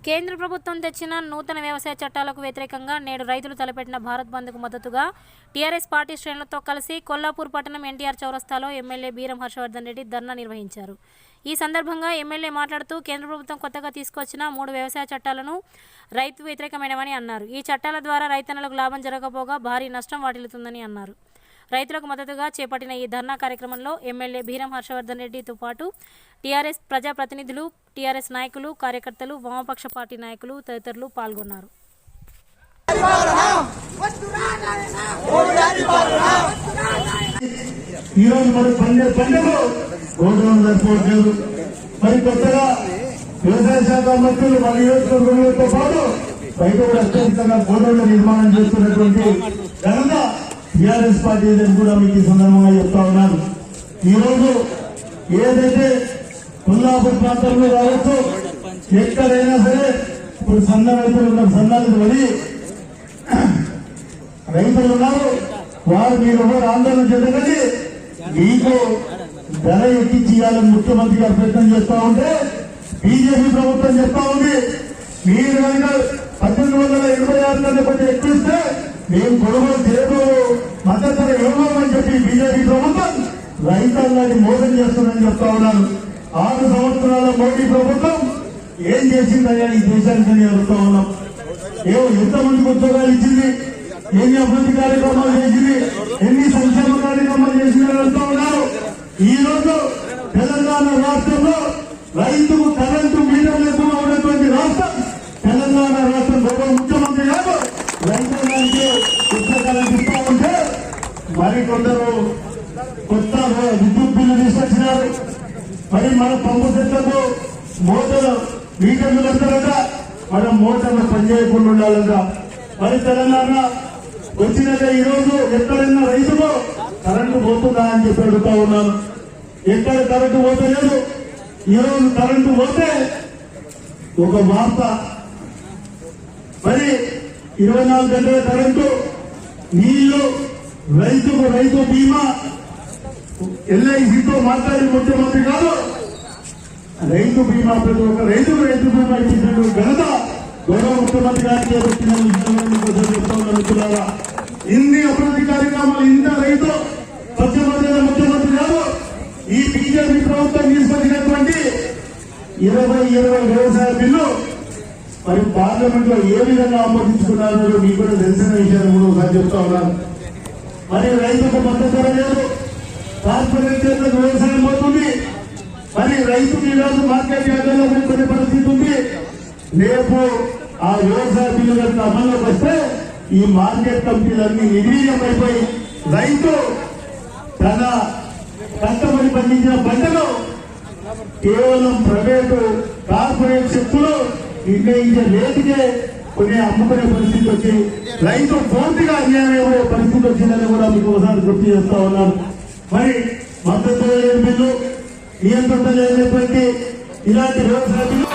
కేంద్ర ప్రభుత్వం తెచ్చిన నూతన వ్యవసాయ చట్టాలకు వ్యతిరేకంగా నేడు రైతులు తలపెట్టిన భారత్ బంద్కు మద్దతుగా టీఆర్ఎస్ పార్టీ శ్రేణులతో కలిసి కొల్లాపూర్ పట్టణం ఎన్టీఆర్ చౌరస్తాలో ఎమ్మెల్యే బీరం హర్షవర్ధన్ రెడ్డి ధర్నా నిర్వహించారు. ఈ సందర్భంగా ఎమ్మెల్యే మాట్లాడుతూ కేంద్ర ప్రభుత్వం కొత్తగా తీసుకొచ్చిన 3 వ్యవసాయ చట్టాలను రైతు వ్యతిరేకమైనవని అన్నారు. ఈ చట్టాల ద్వారా రైతన్నలకు లాభం జరగకపోగా భారీ నష్టం వాటిల్లుతుందని అన్నారు. రైతులకు మద్దతుగా చేపట్టిన ఈ ధర్నా కార్యక్రమంలో ఎమ్మెల్యే బీరం హర్షవర్ధన్ రెడ్డితో పాటు టీఆర్ఎస్ ప్రజాప్రతినిధులు, టీఆర్ఎస్ నాయకులు, కార్యకర్తలు, వామపక్ష పార్టీ నాయకులు తదితరులు పాల్గొన్నారు. వ్యవసాయ శాఖ మంత్రులు మన నియోజకవర్గంతో పాటు బయట కూడా అత్యధికంగా గోడౌన్ల నిర్మాణం చేస్తున్నటువంటి ఘనత టీఆర్ఎస్ పార్టీ కూడా మీకు ఈ సందర్భంగా చెప్తా ఉన్నాను. ఈరోజు ఏదైతే కొల్లాపూర్ ప్రాంతంలో కావచ్చు, ఎక్కడైనా సరే ఇప్పుడు సన్న రైతులు ఉన్న సన్నాలు పడి రైతులు ఉన్నారు. వారు మీరు ఎవరు ఆందోళన చెందగలి మీకు ధర ఎక్కించి ఇవ్వాలని ముఖ్యమంత్రి గారు ప్రయత్నం చేస్తా ఉంటే బీజేపీ ప్రభుత్వం చెప్తా ఉంది, మీరు కనుక 1886 కన్నా కొంచెం ఎక్కిస్తే మేము కొనుగోలు చేయబోవు మద్దతు ధర ఇవ్వమని చెప్పి బీజేపీ ప్రభుత్వం రైతాంగాన్ని మోసం చేస్తుందని చెప్తా ఉన్నాను. 6 సంవత్సరాల మోడీ ప్రభుత్వం ఏం చేసిందయ్యా ఈ దేశానికి అడుగుతా ఉన్నాం. ఎంతమందికి ఉద్యోగాలు ఇచ్చింది, ఎన్ని అభివృద్ధి కార్యక్రమాలు చేసింది, ఎన్ని సంక్షేమ కార్యక్రమాలు చేసిందని అడుగుతా ఉన్నారు. ఈ రోజు తెలంగాణ రాష్ట్రంలో రైతుకు కరెంటు మీటర్ లేకుండా ఉన్నటువంటి రాష్ట్రం తెలంగాణ రాష్ట్రం. గౌరవ ముఖ్యమంత్రి గారు రైతాంగానికి పుస్తకాలను ఇస్తా ఉంటే మరి కొందరు కొత్త విద్యుత్ బిల్లు తీసుకొచ్చినారు. మరి మన పంపు సెట్లకు మోటార్లు మీటర్లు పెడతారట, మన మోటార్లు పనిచేయకుండా ఉండాలంట. మరి తెలంగాణ వచ్చినాక ఈరోజు ఎక్కడైనా రైతులు కరెంటు పోతుందా అని చెప్పి అడుగుతా ఉన్నాను. ఎక్కడ కరెంటు పోతలేదు. ఈరోజు కరెంటు పోతే ఒక వార్త, మరి 24 గంటల కరెంటు, నీళ్లు, రైతుకు రైతు బీమా, ఎల్ఐసితో మాట్లాడి ముఖ్యమంత్రి గారు రైతు బీమా ప్రతి ఒక్క రైతుకు రైతు బీమా ఇచ్చినట్టు ఘనత గౌరవ ముఖ్యమంత్రి గారికి చెప్తున్నా. ఇన్ని అభివృద్ధి కార్యక్రమాలు ఇంత రైతు స్వచ్ఛమైన ముఖ్యమంత్రి గారు ఈ బీజేపీ ప్రభుత్వం తీసుకొచ్చినటువంటి 20 వ్యవసాయ బిల్లు మరి పార్లమెంట్ లో ఏ విధంగా ఆమోదించుకున్నారో మీకు కూడా తెలిసిన విషయాన్ని కూడా ఒకసారి చెప్తా ఉన్నాను. మరి రైతుకు మద్దతు ధర లేదు, కార్పొరేట్ చేతులకు వ్యవసాయం పోతుంది. మరి రైతుకి ఈరోజు మార్కెట్ యార్డులో కొనే పరిస్థితి ఉంది. రేపు ఆ వ్యవసాయ బిల్లు కనుక అమల్లోకి వస్తే ఈ మార్కెట్ కమిటీలన్నీ నిర్వీర్యం అయిపోయి రైతు తన కష్టపడి పండించిన పంటలు కేవలం ప్రైవేటు కార్పొరేట్ శక్తులు నిర్ణయించే రేటుకే కొన్ని అమ్ముకునే పరిస్థితి వచ్చి రైతు పూర్తిగా అన్యాయమయ్యే పరిస్థితి వచ్చిందని కూడా మీకు ఒకసారి గుర్తు చేస్తా ఉన్నాను. మరి మద్దతు లేని బిల్లు, నియంత్రణ లేనటువంటి ఇలాంటి వ్యవసాయ బిల్లు